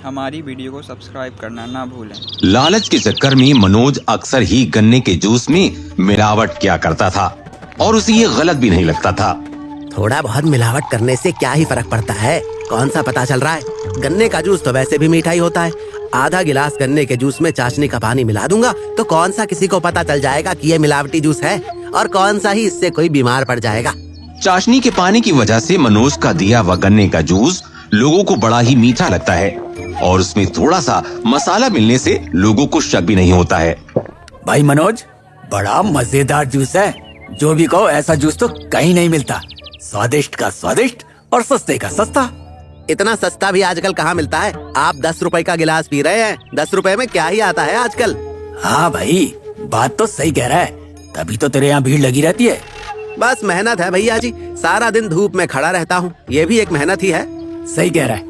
हमारी वीडियो को सब्सक्राइब करना ना भूलें। लालच के चक्कर में मनोज अक्सर ही गन्ने के जूस में मिलावट किया करता था और उसे ये गलत भी नहीं लगता था। थोड़ा बहुत मिलावट करने से क्या ही फर्क पड़ता है, कौन सा पता चल रहा है। गन्ने का जूस तो वैसे भी मीठा ही होता है। आधा गिलास गन्ने के जूस में चाशनी का पानी मिला दूंगा तो कौन सा किसी को पता चल जाएगा कि ये मिलावटी जूस है, और कौन सा ही इससे कोई बीमार पड़ जाएगा। चाशनी के पानी की वजह से मनोज का दिया हुआ गन्ने का जूस लोगों को बड़ा ही मीठा लगता है और उसमें थोड़ा सा मसाला मिलने से लोगों को शक भी नहीं होता है। भाई मनोज, बड़ा मजेदार जूस है। जो भी कहो, ऐसा जूस तो कहीं नहीं मिलता। स्वादिष्ट का स्वादिष्ट और सस्ते का सस्ता। इतना सस्ता भी आजकल कहाँ मिलता है। आप 10 रुपए का गिलास पी रहे हैं, 10 रुपए में क्या ही आता है आजकल। हाँ भाई, बात तो सही कह रहा है, तभी तो तेरे यहाँ भीड़ लगी रहती है। बस मेहनत है भैया जी, सारा दिन धूप में खड़ा रहता हूँ, ये भी एक मेहनत ही है। सही कह रहा है,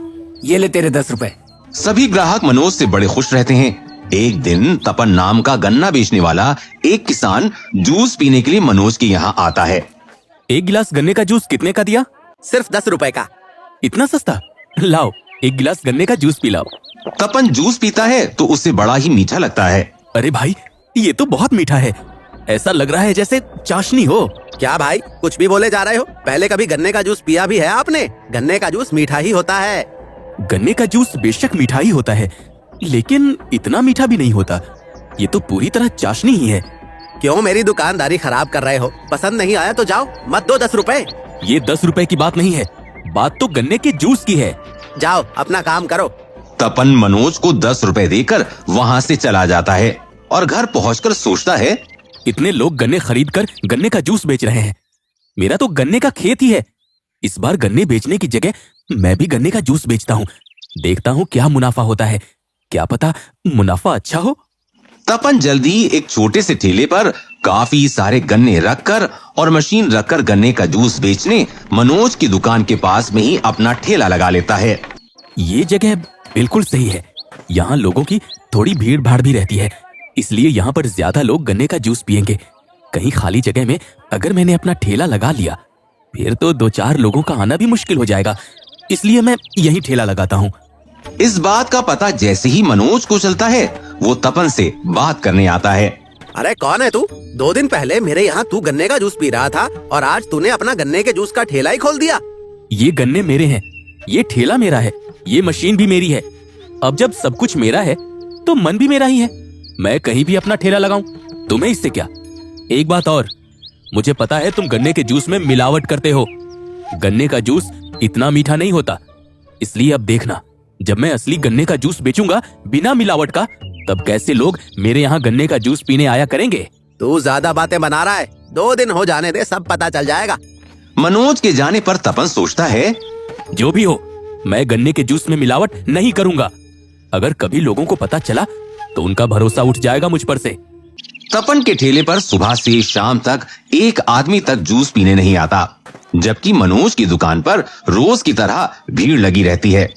ये ले तेरे 10 रुपए। सभी ग्राहक मनोज से बड़े खुश रहते हैं। एक दिन तपन नाम का गन्ना बेचने वाला एक किसान जूस पीने के लिए मनोज के यहाँ आता है। एक गिलास गन्ने का जूस कितने का दिया? सिर्फ 10 रुपए का। इतना सस्ता? लाओ, एक गिलास गन्ने का जूस पिलाओ। तपन जूस पीता है तो उसे बड़ा ही मीठा लगता है। अरे भाई, ये तो बहुत मीठा है, ऐसा लग रहा है जैसे चाशनी हो। क्या भाई, कुछ भी बोले जा रहे हो? पहले कभी गन्ने का जूस पिया भी है आपने? गन्ने का जूस मीठा ही होता है। गन्ने का जूस बेशक मीठा ही होता है, लेकिन इतना मीठा भी नहीं होता। ये तो पूरी तरह चाशनी ही है। क्यों मेरी दुकानदारी खराब कर रहे हो? पसंद नहीं आया तो जाओ, मत दो 10 रुपए। ये 10 रुपए की बात नहीं है, बात तो गन्ने के जूस की है। जाओ अपना काम करो। तपन मनोज को 10 रुपए देकर वहाँ से चला जाता है और घर पहुँचकर सोचता है, इतने लोग गन्ने खरीद कर गन्ने का जूस बेच रहे हैं, मेरा तो गन्ने का खेत ही है। इस बार गन्ने बेचने की जगह मैं भी गन्ने का जूस बेचता हूँ, देखता हूँ क्या मुनाफा होता है, क्या पता मुनाफा अच्छा हो। तपन जल्दी ही एक छोटे से ठेले पर काफी सारे गन्ने रखकर और मशीन रखकर गन्ने का जूस बेचने मनोज की दुकान के पास में ही अपना ठेला लगा लेता है। ये जगह बिल्कुल सही है, यहाँ लोगों की थोड़ी भीड़ भाड़ भी रहती है, इसलिए यहाँ पर ज्यादा लोग गन्ने का जूस पियेंगे। कहीं खाली जगह में अगर मैंने अपना ठेला लगा लिया फिर तो 2-4 लोगों का आना भी मुश्किल हो जाएगा, इसलिए मैं यही ठेला लगाता हूँ। इस बात का पता जैसे ही मनोज को चलता है वो तपन से बात करने आता है। अरे कौन है तू? 2 दिन पहले मेरे यहाँ तू गन्ने का जूस पी रहा था और आज तूने अपना गन्ने के जूस का ठेला ही खोल दिया। ये गन्ने मेरे हैं, ये ठेला मेरा है, ये मशीन भी मेरी है। अब जब सब कुछ मेरा है तो मन भी मेरा ही है, मैं कहीं भी अपना ठेला लगाऊं, तुम्हें इससे क्या। एक बात और, मुझे पता है तुम गन्ने के जूस में मिलावट करते हो। गन्ने का जूस इतना मीठा नहीं होता, इसलिए अब देखना, जब मैं असली गन्ने का जूस बेचूंगा बिना मिलावट का, तब कैसे लोग मेरे यहाँ गन्ने का जूस पीने आया करेंगे। तू ज्यादा बातें बना रहा है, 2 दिन हो जाने दे, सब पता चल जाएगा। मनोज के जाने पर तपन सोचता है, जो भी हो, मैं गन्ने के जूस में मिलावट नहीं करूंगा। अगर कभी लोगों को पता चला तो उनका भरोसा उठ जाएगा मुझ पर से। तपन के ठेले पर सुबह से शाम तक एक आदमी तक जूस पीने नहीं आता, जबकि मनोज की दुकान पर रोज की तरह भीड़ लगी रहती है।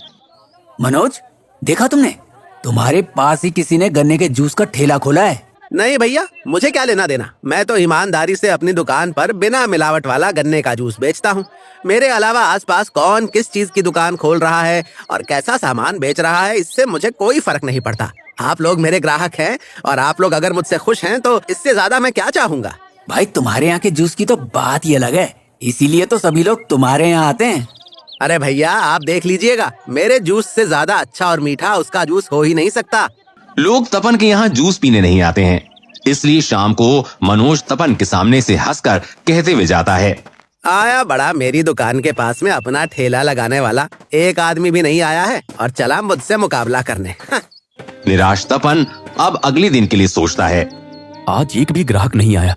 मनोज, देखा तुमने, तुम्हारे पास ही किसी ने गन्ने के जूस का ठेला खोला है। नहीं भैया, मुझे क्या लेना देना, मैं तो ईमानदारी से अपनी दुकान पर बिना मिलावट वाला गन्ने का जूस बेचता हूँ। मेरे अलावा आसपास कौन किस चीज की दुकान खोल रहा है और कैसा सामान बेच रहा है, इससे मुझे कोई फर्क नहीं पड़ता। आप लोग मेरे ग्राहक हैं और आप लोग अगर मुझसे खुश हैं तो इससे ज्यादा मैं क्या चाहूंगा। भाई, तुम्हारे यहाँ के जूस की तो बात ही अलग है, इसीलिए तो सभी लोग तुम्हारे यहाँ आते हैं। अरे भैया, आप देख लीजिएगा, मेरे जूस से ज्यादा अच्छा और मीठा उसका जूस हो ही नहीं सकता। लोग तपन के यहाँ जूस पीने नहीं आते हैं, इसलिए शाम को मनोज तपन के सामने से हंसकर कहते हुए जाता है, आया बड़ा मेरी दुकान के पास में अपना ठेला लगाने वाला, एक आदमी भी नहीं आया है और चला मुझसे मुकाबला करने। निराश तपन अब अगले दिन के लिए सोचता है, आज एक भी ग्राहक नहीं आया,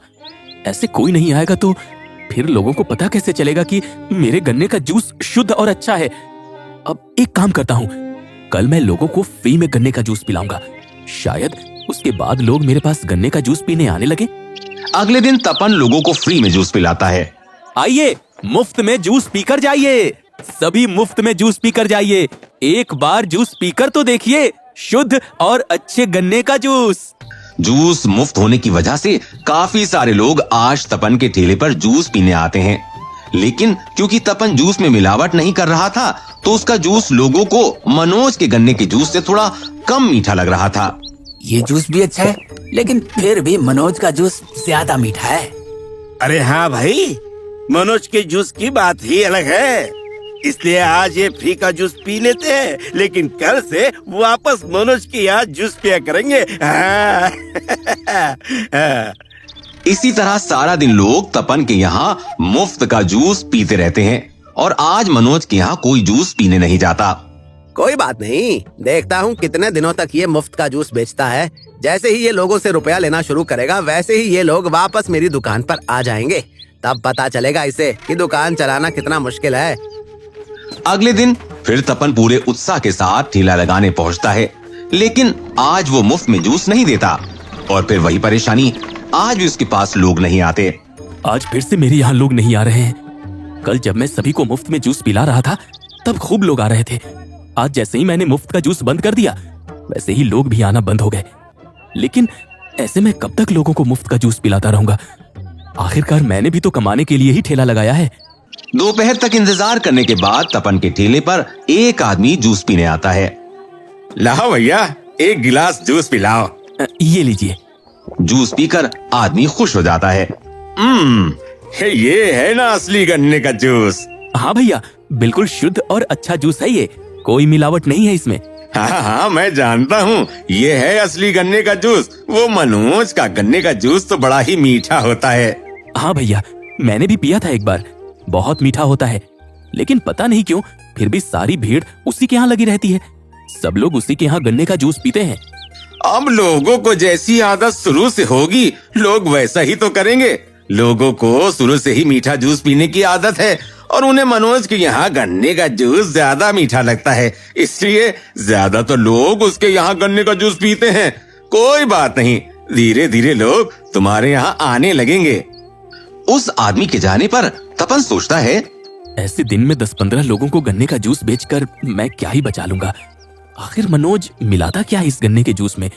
ऐसे कोई नहीं आएगा तो फिर लोगों को पता कैसे चलेगा कि मेरे गन्ने का जूस शुद्ध और अच्छा है। अब एक काम करता हूँ, कल मैं लोगों को फ्री में गन्ने का जूस पिलाऊंगा, शायद उसके बाद लोग मेरे पास गन्ने का जूस पीने आने लगे। अगले दिन तपन लोगों को फ्री में जूस पिलाता है। आइए, मुफ्त में जूस पीकर जाइए, सभी मुफ्त में जूस पीकर जाइए, एक बार जूस पीकर तो देखिए, शुद्ध और अच्छे गन्ने का जूस। जूस मुफ्त होने की वजह से काफी सारे लोग आज तपन के ठेले पर जूस पीने आते हैं। लेकिन क्योंकि तपन जूस में मिलावट नहीं कर रहा था तो उसका जूस लोगों को मनोज के गन्ने के जूस से थोड़ा कम मीठा लग रहा था। ये जूस भी अच्छा है, लेकिन फिर भी मनोज का जूस ज्यादा मीठा है। अरे हाँ भाई, मनोज के जूस की बात ही अलग है। इसलिए आज ये फ्री का जूस पी लेते हैं, लेकिन कल से वापस मनोज के यहाँ जूस पिया करेंगे। हाँ। इसी तरह सारा दिन लोग तपन के यहाँ मुफ्त का जूस पीते रहते हैं और आज मनोज के यहाँ कोई जूस पीने नहीं जाता। कोई बात नहीं, देखता हूँ कितने दिनों तक ये मुफ्त का जूस बेचता है। जैसे ही ये लोगों से रुपया लेना शुरू करेगा वैसे ही ये लोग वापस मेरी दुकान पर आ जाएंगे। तब पता चलेगा इसे कि दुकान चलाना कितना मुश्किल है। अगले दिन फिर तपन पूरे उत्साह के साथ ठेला लगाने पहुंचता है, लेकिन आज वो मुफ्त में जूस नहीं देता। और फिर वही परेशानी, आज भी उसके पास लोग नहीं आते। आज फिर से मेरे यहाँ लोग नहीं आ रहे हैं। कल जब मैं सभी को मुफ्त में जूस पिला रहा था तब खूब लोग आ रहे थे। आज जैसे ही मैंने मुफ्त का जूस बंद कर दिया वैसे ही लोग भी आना बंद हो गए। लेकिन ऐसे में कब तक लोगों को मुफ्त का जूस पिलाता रहूंगा? आखिरकार मैंने भी तो कमाने के लिए ही ठेला लगाया है। दोपहर तक इंतजार करने के बाद तपन के ठेले पर एक आदमी जूस पीने आता है। लाओ भैया, एक गिलास जूस पिलाओ। ये लीजिए। जूस पीकर आदमी खुश हो जाता है। ये है ना असली गन्ने का जूस। हाँ भैया, बिल्कुल शुद्ध और अच्छा जूस है ये, कोई मिलावट नहीं है इसमें। हाँ हाँ, मैं जानता हूँ, ये है असली गन्ने का जूस। वो मनोज का गन्ने का जूस तो बड़ा ही मीठा होता है। हाँ भैया, मैंने भी पिया था एक बार, बहुत मीठा होता है। लेकिन पता नहीं क्यों फिर भी सारी भीड़ उसी के यहाँ लगी रहती है। सब लोग उसी के यहाँ गन्ने का जूस पीते हैं। अब लोगों को जैसी आदत शुरू से होगी लोग वैसा ही तो करेंगे। लोगों को शुरू से ही मीठा जूस पीने की आदत है और उन्हें मनोज के यहाँ गन्ने का जूस ज्यादा मीठा लगता है, इसलिए ज्यादा तो लोग उसके यहाँ गन्ने का जूस पीते हैं। कोई बात नहीं, धीरे धीरे लोग तुम्हारे यहाँ आने लगेंगे। उस आदमी के जाने पर तपन सोचता है, ऐसे दिन में 10-15 लोगों को गन्ने का जूस बेचकर मैं क्या ही बचा लूंगा। आखिर मनोज मिलाता क्या है इस गन्ने के जूस में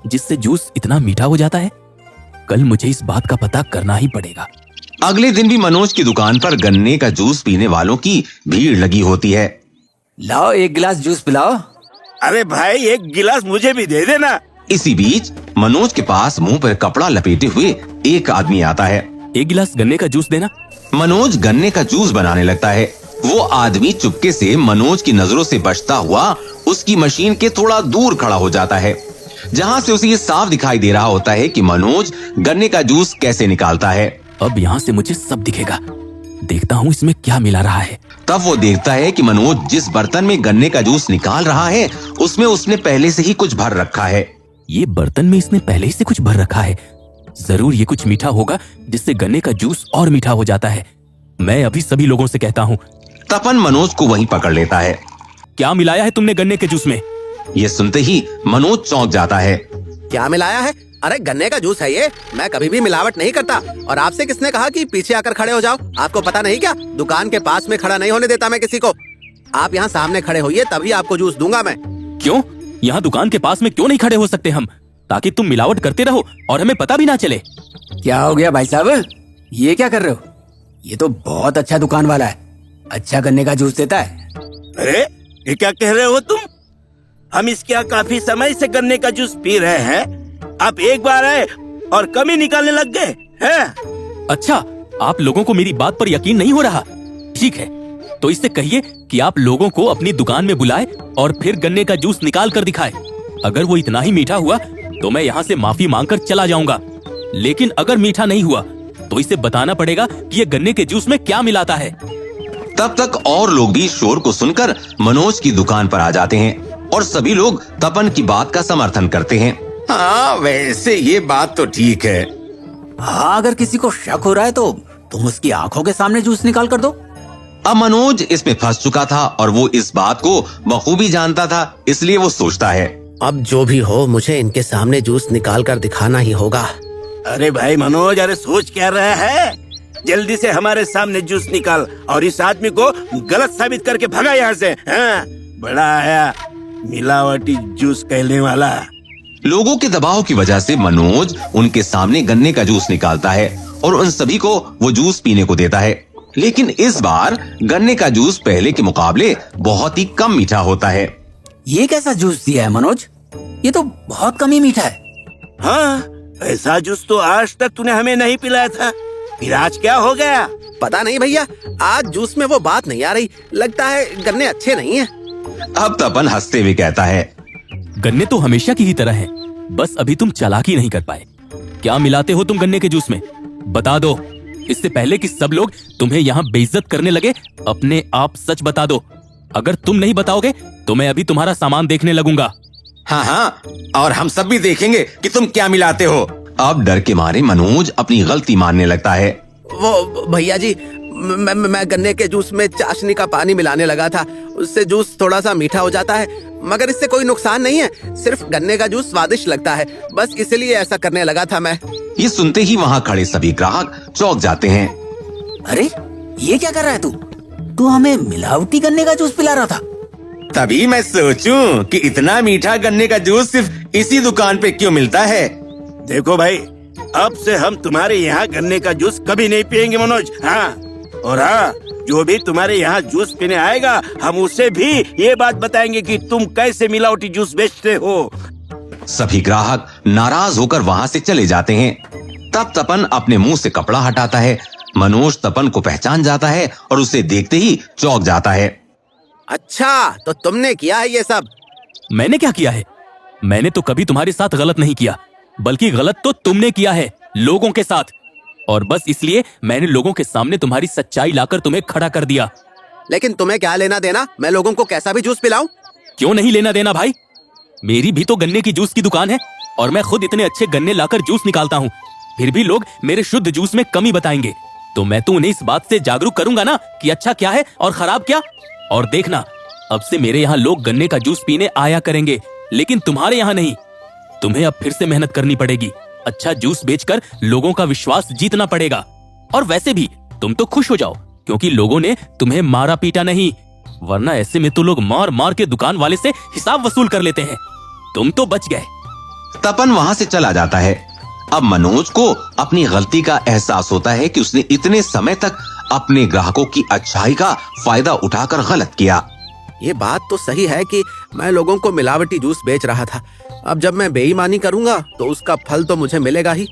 जिससे जूस इतना मीठा हो जाता है? कल मुझे इस बात का पता करना ही पड़ेगा। अगले दिन भी मनोज की दुकान पर गन्ने का जूस पीने वालों की भीड़ लगी होती है। लाओ एक गिलास जूस पिलाओ। अरे भाई, एक गिलास मुझे भी दे देना। इसी बीच मनोज के पास मुंह पर कपड़ा लपेटे हुए एक आदमी आता है। एक गिलास गन्ने का जूस देना। मनोज गन्ने का जूस बनाने लगता है। वो आदमी चुपके से मनोज की नजरों से बचता हुआ उसकी मशीन के थोड़ा दूर खड़ा हो जाता है, जहाँ से उसे ये साफ दिखाई दे रहा होता है कि मनोज गन्ने का जूस कैसे निकालता है। अब यहाँ से मुझे सब दिखेगा, देखता हूँ इसमें क्या मिला रहा है। तब वो देखता है कि मनोज जिस बर्तन में गन्ने का जूस निकाल रहा है उसमें उसने पहले से ही कुछ भर रखा है। ये बर्तन में इसने पहले ही से कुछ भर रखा है। जरूर ये कुछ मीठा होगा जिससे गन्ने का जूस और मीठा हो जाता है। मैं अभी सभी लोगों से कहता हूँ। तपन मनोज को वहीं पकड़ लेता है। क्या मिलाया है तुमने गन्ने के जूस में? ये सुनते ही मनोज चौंक जाता है। क्या मिलाया है? अरे गन्ने का जूस है ये, मैं कभी भी मिलावट नहीं करता। और आपसे किसने कहा कि पीछे आकर खड़े हो जाओ? आपको पता नहीं क्या? दुकान के पास में खड़ा नहीं होने देता मैं किसी को। आप यहाँ सामने खड़े होइए तभी आपको जूस दूंगा मैं। क्यों? यहाँ दुकान के पास में क्यों नहीं खड़े हो सकते हम, ताकि तुम मिलावट करते रहो और हमें पता भी ना चले? क्या हो गया भाई साहब, ये क्या कर रहे हो? ये तो बहुत अच्छा दुकान वाला है, अच्छा गन्ने का जूस देता है। अरे ये क्या कह रहे हो तुम? हम इसके यहाँ काफी समय से गन्ने का जूस पी रहे हैं, आप एक बार आए और कमी निकालने लग गए हैं? अच्छा, आप लोगों को मेरी बात पर यकीन नहीं हो रहा? ठीक है, तो इससे कहिए कि आप लोगों को अपनी दुकान में बुलाए और फिर गन्ने का जूस निकाल कर दिखाए। अगर वो इतना ही मीठा हुआ तो मैं यहाँ से माफी मांगकर चला जाऊंगा, लेकिन अगर मीठा नहीं हुआ तो इसे बताना पड़ेगा कि ये गन्ने के जूस में क्या मिलाता है। तब तक और लोग भी शोर को सुनकर मनोज की दुकान पर आ जाते हैं और सभी लोग तपन की बात का समर्थन करते हैं। हाँ, वैसे ये बात तो ठीक है। हाँ, अगर किसी को शक हो रहा है तो तुम उसकी आंखों के सामने जूस निकाल कर दो। अब मनोज इसमें फंस चुका था और वो इस बात को बखूबी जानता था, इसलिए वो सोचता है, अब जो भी हो मुझे इनके सामने जूस निकाल कर दिखाना ही होगा। अरे भाई मनोज, अरे सोच क्या रहा है? जल्दी से हमारे सामने जूस निकाल और इस आदमी को गलत साबित करके भगा यहाँ से। हाँ, बड़ा आया मिलावटी जूस कहने वाला। लोगों के दबाव की वजह से मनोज उनके सामने गन्ने का जूस निकालता है और उन सभी को वो जूस पीने को देता है। लेकिन इस बार गन्ने का जूस पहले के मुकाबले बहुत ही कम मीठा होता है। ये कैसा जूस दिया है मनोज? ये तो बहुत कम ही मीठा है। हाँ, ऐसा जूस तो आज तक तूने हमें नहीं पिलाया था। फिर आज क्या हो गया? पता नहीं भैया, आज जूस में वो बात नहीं आ रही। लगता है गन्ने अच्छे नहीं हैं। अब तपन हंसते हुए कहता है, गन्ने तो हमेशा की ही तरह है, बस अभी तुम चालाकी नहीं कर पाए। क्या मिलाते हो तुम गन्ने के जूस में? बता दो, इससे पहले कि सब लोग तुम्हें यहाँ बेइज्जत करने लगे। अपने आप सच बता दो। अगर तुम नहीं बताओगे तो मैं अभी तुम्हारा सामान देखने लगूंगा। हाँ हाँ, और हम सब भी देखेंगे कि तुम क्या मिलाते हो। अब डर के मारे मनोज अपनी गलती मानने लगता है। वो भैया जी, मैं गन्ने के जूस में चाशनी का पानी मिलाने लगा था। उससे जूस थोड़ा सा मीठा हो जाता है, मगर इससे कोई नुकसान नहीं है। सिर्फ गन्ने का जूस स्वादिष्ट लगता है, बस इसलिए ऐसा करने लगा था मैं। ये सुनते ही वहाँ खड़े सभी ग्राहक चौंक जाते हैं। अरे ये क्या कर रहा है तू? तू हमें मिलावटी गन्ने का जूस पिला रहा था। तभी मैं सोचूं कि इतना मीठा गन्ने का जूस सिर्फ इसी दुकान पे क्यों मिलता है। देखो भाई, अब से हम तुम्हारे यहाँ गन्ने का जूस कभी नहीं पियेंगे मनोज। हाँ, और हाँ, जो भी तुम्हारे यहाँ जूस पीने आएगा, हम उसे भी ये बात बताएंगे कि तुम कैसे मिलावटी जूस बेचते हो। सभी ग्राहक नाराज होकर वहाँ से चले जाते हैं। तब तपन अपने मुंह से कपड़ा हटाता है। मनोज तपन को पहचान जाता है और उसे देखते ही चौंक जाता है। अच्छा, तो तुमने किया है ये सब? मैंने क्या किया है? मैंने तो कभी तुम्हारे साथ गलत नहीं किया, बल्कि गलत तो तुमने किया है लोगों के साथ। और बस इसलिए मैंने लोगों के सामने तुम्हारी सच्चाई लाकर तुम्हें खड़ा कर दिया। लेकिन तुम्हें क्या लेना देना मैं लोगों को कैसा भी जूस पिलाऊं? क्यों नहीं लेना देना भाई? मेरी भी तो गन्ने की जूस की दुकान है और मैं खुद इतने अच्छे गन्ने लाकर जूस निकालता हूँ। फिर भी लोग मेरे शुद्ध जूस में कमी बताएंगे, तो मैं तो उन्हें इस बात से जागरूक करूंगा ना कि अच्छा क्या है और खराब क्या। और देखना, अब से मेरे यहाँ लोग गन्ने का जूस पीने आया करेंगे, लेकिन तुम्हारे यहाँ नहीं। तुम्हें अब फिर से मेहनत करनी पड़ेगी। अच्छा जूस बेचकर लोगों का विश्वास जीतना पड़ेगा। और वैसे भी तुम तो खुश हो जाओ, क्योंकि लोगों ने तुम्हें मारा पीटा नहीं, वरना ऐसे में तो लोग मार मार के दुकान वाले से हिसाब वसूल कर लेते हैं। तुम तो बच गए। तपन वहाँ से चला जाता है। अब मनोज को अपनी गलती का एहसास होता है कि उसने इतने समय तक अपने ग्राहकों की अच्छाई का फायदा उठाकर गलत किया। ये बात तो सही है कि मैं लोगों को मिलावटी जूस बेच रहा था। अब जब मैं बेईमानी करूंगा तो उसका फल तो मुझे मिलेगा ही।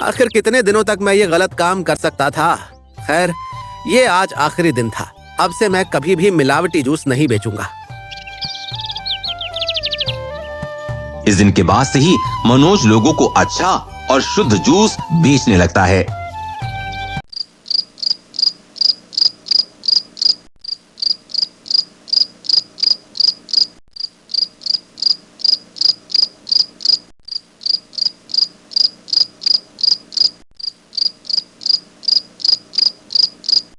आखिर कितने दिनों तक मैं ये गलत काम कर सकता था। खैर, ये आज आखिरी दिन था। अब से मैं कभी भी मिलावटी जूस नहीं बेचूंगा। इस दिन के बाद से ही मनोज लोगों को अच्छा और शुद्ध जूस बेचने लगता है।